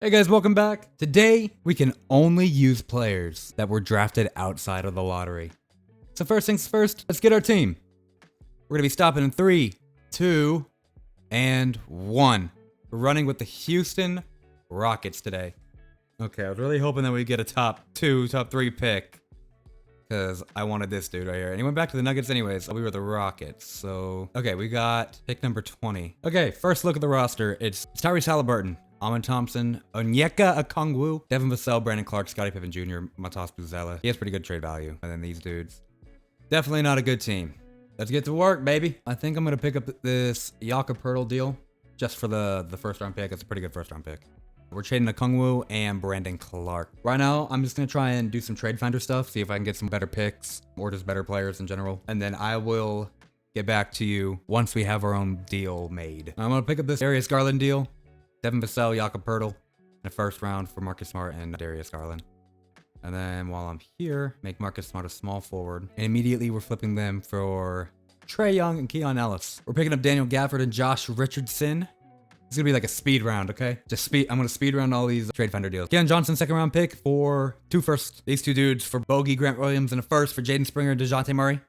Hey guys, welcome back. Today, we can only use players that were drafted outside of the lottery. So first things first, let's get our team. We're gonna be stopping in 3, 2, and 1. We're running with the Houston Rockets today. Okay, I was really hoping that we'd get a top 3 pick, because I wanted this dude right here. And he went back to the Nuggets anyways. We were the Rockets, so... Okay, we got pick number 20. Okay, first look at the roster. It's Tyrese Halliburton, Amin Thompson, Onyeka Okongwu, Devin Vassell, Brandon Clark, Scottie Pippen Jr., Matas Buzela. He has pretty good trade value. And then these dudes. Definitely not a good team. Let's get to work, baby. I think I'm going to pick up this Jakob deal just for the first round pick. It's a pretty good first round pick. We're trading Okongwu and Brandon Clark. Right now, I'm just going to try and do some trade finder stuff, see if I can get some better picks or just better players in general. And then I will get back to you once we have our own deal made. I'm going to pick up this Darius Garland deal. Devin Vassell, Jakob Poeltl, in a first round for Marcus Smart and Darius Garland. And then while I'm here, make Marcus Smart a small forward. And immediately we're flipping them for Trae Young and Keon Ellis. We're picking up Daniel Gafford and Josh Richardson. It's gonna be like a speed round, okay? I'm gonna speed round all these trade finder deals. Keon Johnson, second round pick for 2 firsts. These 2 dudes for Bogey, Grant Williams, and a first for Jaden Springer and DeJounte Murray.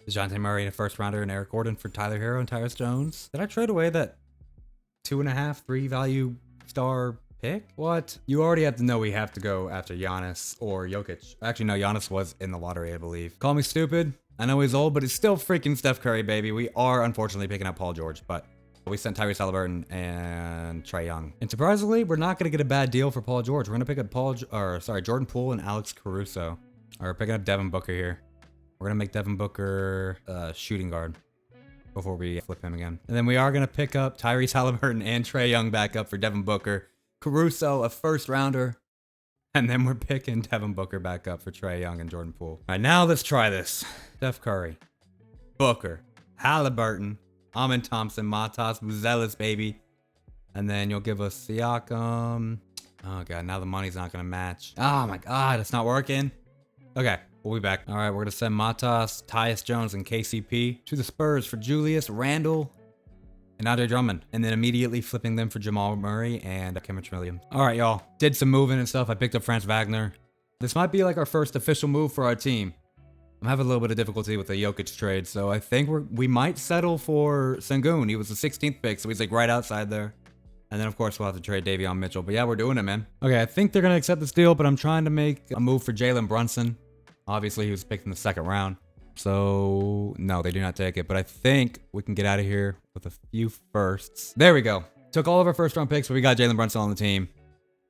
DeJounte Murray in a first rounder and Eric Gordon for Tyler Hero and Tyrus Jones. Did I trade away that 2.5, 3 value star pick? What? You already have to know we have to go after Giannis or Jokic. Actually, no, Giannis was in the lottery, I believe. Call me stupid. I know he's old, but he's still freaking Steph Curry, baby. We are unfortunately picking up Paul George, but we sent Tyrese Halliburton and Trae Young. And surprisingly, we're not going to get a bad deal for Paul George. We're going to pick up Jordan Poole and Alex Caruso. We're picking up Devin Booker here. We're going to make Devin Booker shooting guard before we flip him again. And then we are going to pick up Tyrese Halliburton and Trae Young back up for Devin Booker. Caruso, a first rounder. And then we're picking Devin Booker back up for Trae Young and Jordan Poole. All right, now let's try this. Steph Curry, Booker, Halliburton, Amin Thompson, Matas Buzelis, baby. And then you'll give us Siakam. Oh, God, now the money's not going to match. Oh, my God, it's not working. Okay, we'll be back. All right, we're going to send Matas, Tyus Jones, and KCP to the Spurs for Julius Randle and Andre Drummond. And then immediately flipping them for Jamal Murray and Kevin Williams. All right, y'all. Did some moving and stuff. I picked up Franz Wagner. This might be like our first official move for our team. I'm having a little bit of difficulty with the Jokic trade, so I think we might settle for Sengun. He was the 16th pick, so he's like right outside there. And then, of course, we'll have to trade Davion Mitchell. But yeah, we're doing it, man. Okay, I think they're going to accept this deal, but I'm trying to make a move for Jalen Brunson. Obviously, he was picked in the second round. So, no, they do not take it. But I think we can get out of here with a few firsts. There we go. Took all of our first round picks, but we got Jalen Brunson on the team.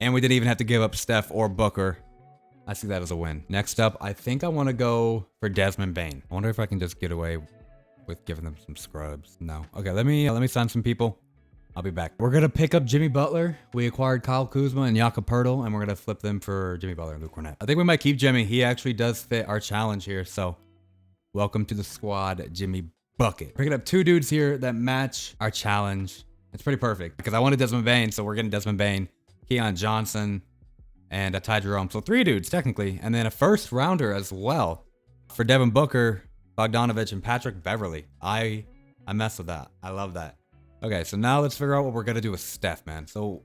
And we didn't even have to give up Steph or Booker. I see that as a win. Next up, I think I want to go for Desmond Bane. I wonder if I can just get away with giving them some scrubs. No. Okay, let me sign some people. I'll be back. We're going to pick up Jimmy Butler. We acquired Kyle Kuzma and Jakob Poeltl, and we're going to flip them for Jimmy Butler and Luke Cornett. I think we might keep Jimmy. He actually does fit our challenge here, so welcome to the squad, Jimmy Bucket. Picking up 2 dudes here that match our challenge. It's pretty perfect because I wanted Desmond Bane, so we're getting Desmond Bane, Keon Johnson, and a Ty Jerome. So 3 dudes, technically. And then a first rounder as well for Devin Booker, Bogdanovich, and Patrick Beverly. I mess with that. I love that. Okay, so now let's figure out what we're going to do with Steph, man. So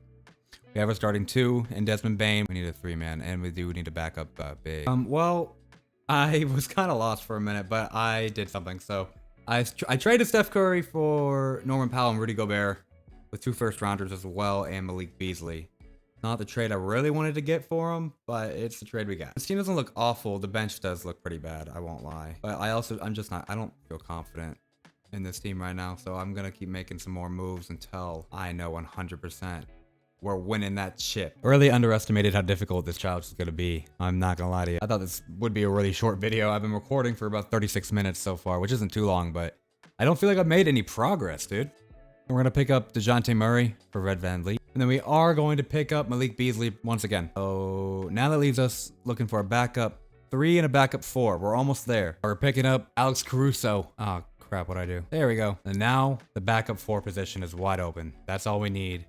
we have a starting 2 in Desmond Bane. We need a 3-man, and we do need to back up big. Well, I was kind of lost for a minute, but I did something. So I traded Steph Curry for Norman Powell and Rudy Gobert with 2 first rounders as well, and Malik Beasley. Not the trade I really wanted to get for him, but it's the trade we got. This team doesn't look awful. The bench does look pretty bad, I won't lie. But I don't feel confident in this team right now, so I'm gonna keep making some more moves until I know 100% we're winning that chip. I really underestimated how difficult this challenge is gonna be. I'm not gonna lie to you. I thought this would be a really short video. I've been recording for about 36 minutes so far, which isn't too long, but I don't feel like I've made any progress, dude. We're gonna pick up DeJounte Murray for Red Van Lee. And then we are going to pick up Malik Beasley once again. So now that leaves us looking for a backup 3 and a backup 4. We're almost there. We're picking up Alex Caruso. Oh, crap, what'd I do? There we go. And now the backup 4 position is wide open. That's all we need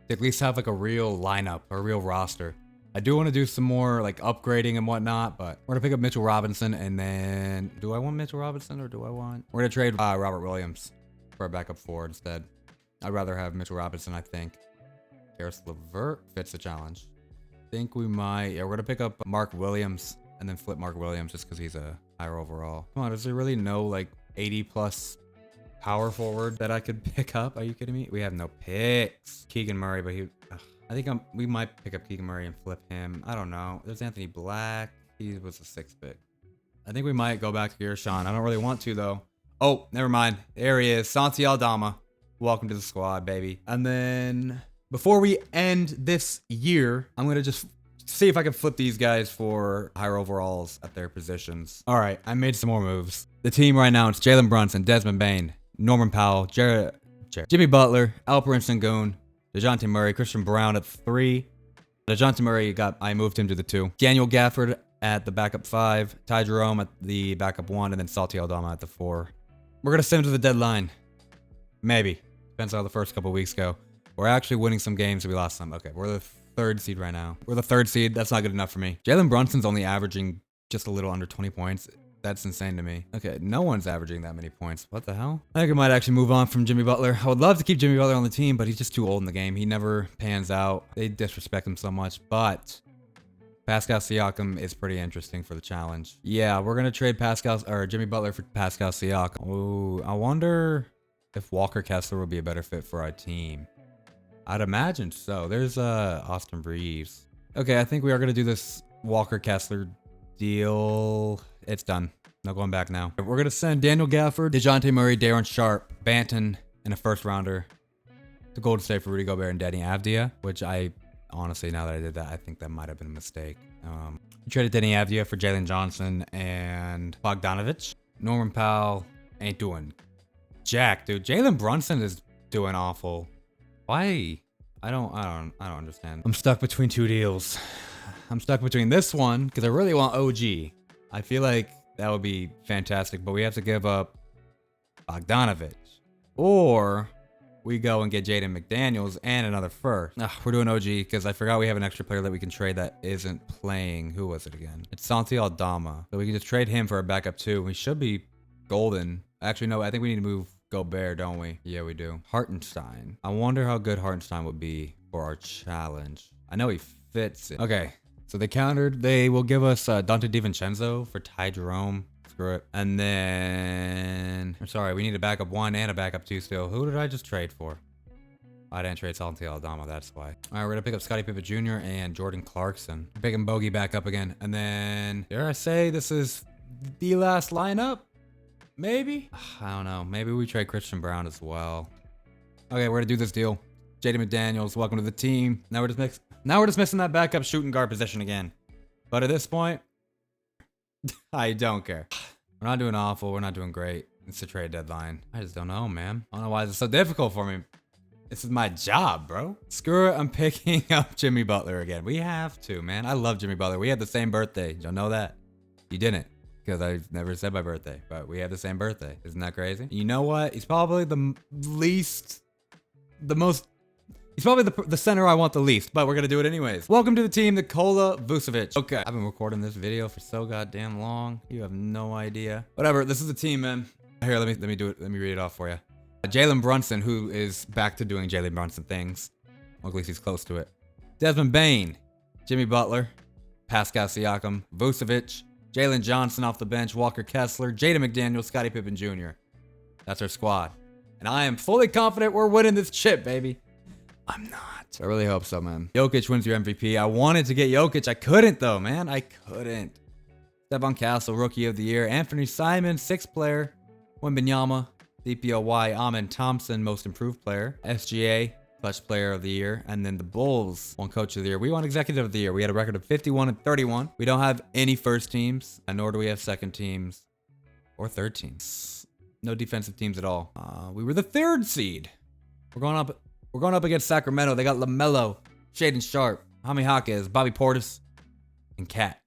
to at least have like a real lineup, a real roster. I do want to do some more like upgrading and whatnot, but we're gonna pick up Mitchell Robinson. And then do I want Mitchell Robinson or do I want... We're gonna trade Robert Williams for a backup 4 instead. I'd rather have Mitchell Robinson, I think. Karis LeVert fits the challenge. Think we might. Yeah, we're gonna pick up Mark Williams and then flip Mark Williams just because he's a higher overall. Come on, is there really no like 80 plus power forward that I could pick up? Are you kidding me? We have no picks. Keegan Murray, but I think we might pick up Keegan Murray and flip him. I don't know. There's Anthony Black. He was a 6th pick. I think we might go back to Gershon. I don't really want to though. Oh, never mind. There he is. Santi Aldama. Welcome to the squad, baby. And then before we end this year, I'm going to just see if I can flip these guys for higher overalls at their positions. All right, I made some more moves. The team right now, it's Jalen Brunson, Desmond Bane, Norman Powell, Jimmy Butler, Alperen Sengun, DeJounte Murray, Christian Brown at 3. DeJounte Murray I moved him to the 2. Daniel Gafford at the backup 5. Ty Jerome at the backup 1, and then Santi Aldama at the 4. We're going to send him to the deadline. Maybe. Depends how the first couple weeks go. We're actually winning some games. We lost some. Okay, we're the 3rd seed right now. We're the 3rd seed. That's not good enough for me. Jalen Brunson's only averaging just a little under 20 points. That's insane to me. Okay, no one's averaging that many points. What the hell? I think I might actually move on from Jimmy Butler. I would love to keep Jimmy Butler on the team, but he's just too old in the game. He never pans out. They disrespect him so much, but Pascal Siakam is pretty interesting for the challenge. Yeah, we're going to trade Jimmy Butler for Pascal Siakam. Ooh, I wonder if Walker Kessler would be a better fit for our team. I'd imagine so. There's Austin Reeves. Okay, I think we are going to do this Walker Kessler deal. It's done. No going back now. We're going to send Daniel Gafford, DeJounte Murray, Darren Sharp, Banton, and a 1st rounder to Golden State for Rudy Gobert and Denny Avdia, which I honestly, now that I did that, I think that might have been a mistake. We traded Denny Avdia for Jalen Johnson and Bogdanovich. Norman Powell ain't doing jack, dude. Jalen Brunson is doing awful. Why? I don't understand. I'm stuck between 2 deals. I'm stuck between this one because I really want OG. I feel like that would be fantastic, but we have to give up Bogdanovich, or we go and get Jaden McDaniels and another 1st. We're doing OG because I forgot we have an extra player that we can trade that isn't playing. Who was it again? It's Santi Aldama. So we can just trade him for a backup 2. We should be golden. Actually, no, I think we need to move Gobert, don't we? Yeah, we do. Hartenstein. I wonder how good Hartenstein would be for our challenge. I know he fits it. Okay, so they countered. They will give us Dante DiVincenzo for Ty Jerome. Screw it. And then, I'm sorry, we need a backup 1 and a backup 2 still. Who did I just trade for? I didn't trade Santi Aldama, that's why. All right, we're gonna pick up Scottie Pippen Jr. and Jordan Clarkson. Picking Bogey back up again. And then, dare I say this is the last lineup? Maybe? I don't know. Maybe we trade Christian Brown as well. Okay, we're gonna do this deal. Jaden McDaniels, welcome to the team. Now we're just missing that backup shooting guard position again. But at this point, I don't care. We're not doing awful. We're not doing great. It's a trade deadline. I just don't know, man. I don't know why it's so difficult for me. This is my job, bro. Screw it. I'm picking up Jimmy Butler again. We have to, man. I love Jimmy Butler. We had the same birthday. Y'all know that? You didn't, because I never said my birthday, but we have the same birthday. Isn't that crazy? You know what? He's probably he's probably the center I want the least, but we're going to do it anyways. Welcome to the team, Nikola Vucevic. Okay, I've been recording this video for so goddamn long. You have no idea. Whatever, this is the team, man. Here, let me do it. Let me read it off for you. Jalen Brunson, who is back to doing Jalen Brunson things. Or at least he's close to it. Desmond Bane, Jimmy Butler, Pascal Siakam, Vucevic, Jalen Johnson off the bench, Walker Kessler, Jaden McDaniels, Scottie Pippen Jr. That's our squad. And I am fully confident we're winning this chip, baby. I'm not. I really hope so, man. Jokic wins your MVP. I wanted to get Jokic. I couldn't, though, man. I couldn't. Stephon Castle, Rookie of the Year. Anthony Simon, 6th player. Wembanyama, DPOY. Amen Thompson, Most Improved Player. SGA, Clutch Player of the Year. And then the Bulls won Coach of the Year. We won Executive of the Year. We had a record of 51-31. We don't have any first teams, and nor do we have second teams or third teams. No defensive teams at all. We were the 3rd seed. We're going up against Sacramento. They got LaMelo, Shaden Sharp, Jaime Jaquez, Bobby Portis, and Cat.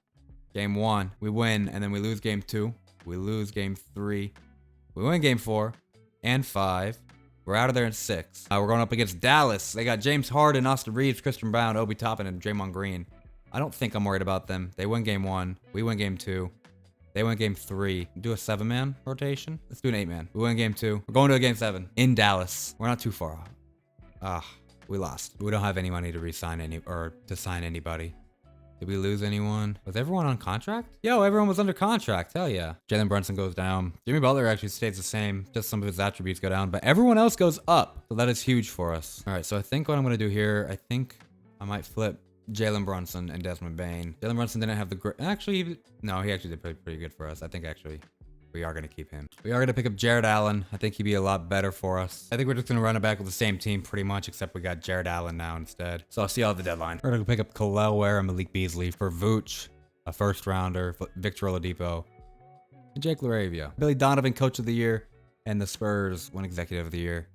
Game 1, we win, and then we lose game 2. We lose game 3. We win game 4 and 5. We're out of there in 6. We're going up against Dallas. They got James Harden, Austin Reeves, Christian Brown, Obi Toppin, and Draymond Green. I don't think I'm worried about them. They win game 1. We win game 2. They win game 3. Do a 7-man rotation. Let's do an 8-man. We win game 2. We're going to a game 7 in Dallas. We're not too far off. We lost. We don't have any money to re-sign to sign anybody. Did we lose anyone? Was everyone on contract? Yo, everyone was under contract. Hell yeah. Jalen Brunson goes down. Jimmy Butler actually stays the same. Just some of his attributes go down, but everyone else goes up. So that is huge for us. All right, so I think what I'm going to do here, I think I might flip Jalen Brunson and Desmond Bane. Jalen Brunson didn't have the great... Actually, no, he actually did pretty good for us. I think actually we are going to keep him. We are going to pick up Jared Allen. I think he'd be a lot better for us. I think we're just going to run it back with the same team pretty much, except we got Jared Allen now instead. So I'll see y'all at the deadline. We're going to pick up Khalil Ware and Malik Beasley for Vooch, a first rounder, Victor Oladipo, and Jake LaRavia. Billy Donovan, Coach of the Year, and the Spurs, One Executive of the Year.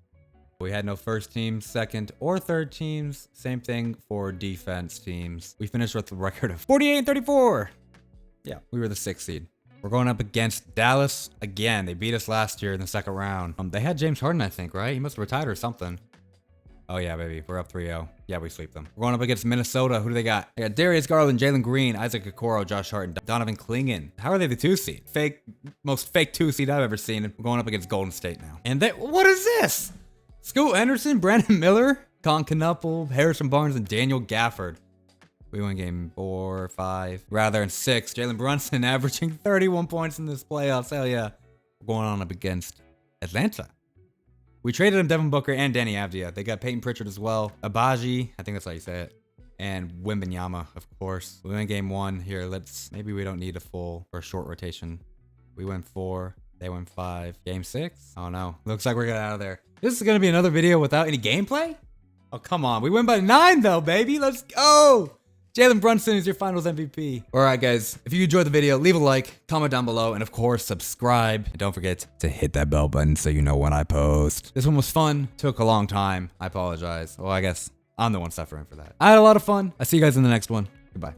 We had no first teams, second, or third teams. Same thing for defense teams. We finished with a record of 48-34. Yeah, we were the 6th seed. We're going up against Dallas again. They beat us last year in the second round. They had James Harden, I think, right? He must have retired or something. Oh, yeah, baby. We're up 3-0. Yeah, we sweep them. We're going up against Minnesota. Who do they got? They got Darius Garland, Jalen Green, Isaac Okoro, Josh Hart, and Donovan Clingan. How are they the 2 seed? Most fake 2 seed I've ever seen. We're going up against Golden State now. And what is this? Scoot Henderson, Brandon Miller, Con Knuppel, Harrison Barnes, and Daniel Gafford. We won game 4, 5, rather than 6. Jalen Brunson averaging 31 points in this playoffs. Hell yeah. We're going on up against Atlanta. We traded him Devin Booker and Danny Avdia. They got Peyton Pritchard as well. Abaji, I think that's how you say it. And Wembanyama, of course. We win game 1 here. Maybe we don't need a full or short rotation. We win 4. They win 5. Game 6? Oh no. Looks like we're getting out of there. This is going to be another video without any gameplay? Oh, come on. We win by 9 though, baby. Let's go. Jalen Brunson is your finals MVP. All right, guys. If you enjoyed the video, leave a like, comment down below, and of course, subscribe. And don't forget to hit that bell button so you know when I post. This one was fun. Took a long time. I apologize. Well, I guess I'm the one suffering for that. I had a lot of fun. I'll see you guys in the next one.